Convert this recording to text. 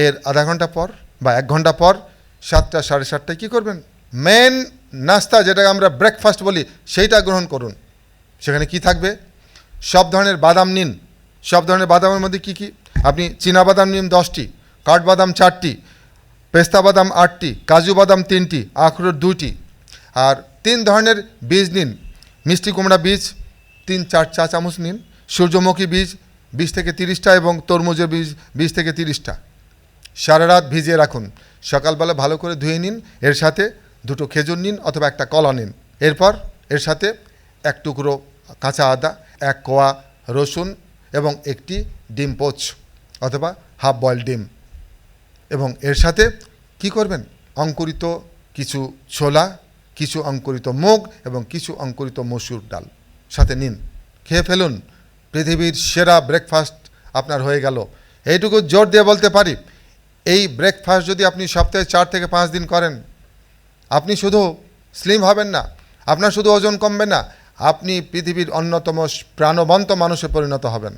এর আধা ঘন্টা পর বা 1 ঘন্টা পর 7টা সাড়ে 7টায় কী করবেন, মেন নাস্তা যেটাকে আমরা ব্রেকফাস্ট বলি সেইটা গ্রহণ করুন। সেখানে কি থাকবে, সব ধরনের বাদাম নিন। সব ধরনের বাদামের মধ্যে কি কি, আপনি চীনাবাদাম নিন 10টি, কাঠবাদাম 4টি, পেস্তা বাদাম 8টি, কাজু বাদাম 3টি, আখরোট 2টি, আর 3 ধরনের বীজ নিন। মিষ্টি কুমড়া বীজ 3-4 চা চামচ নিন, সূর্যমুখী বীজ 20 থেকে 30টা এবং তরমুজের বীজ 20 থেকে 30টা। সারা রাত ভিজিয়ে রাখুন, সকালবেলা ভালো করে ধুয়ে নিন। এর সাথে 2টো খেজুর নিন অথবা 1টা কলা নিন। এরপর এর সাথে 1 টুকরো কাঁচা আদা, 1 কোয়া রসুন এবং 1টি ডিম পোচ অথবা হাফ বয়েল ডিম। এবং এর সাথে কি করবেন, অঙ্কুরিত কিছু ছোলা, কিছু অঙ্কুরিত মুগ এবং কিছু অঙ্কুরিত মসুর ডাল সাথে নিন। খেয়ে ফেলুন, পৃথিবীর সেরা ব্রেকফাস্ট আপনার হয়ে গেল। এইটুকু জোর দিয়ে বলতে পারি, এই ব্রেকফাস্ট যদি আপনি সপ্তাহে 4 থেকে 5 দিন করেন, আপনি শুধু স্লিম হবেন না, আপনার শুধু ওজন কমবে না, আপনি পৃথিবীর অন্যতম প্রাণবন্ত মানুষে পরিণত হবেন।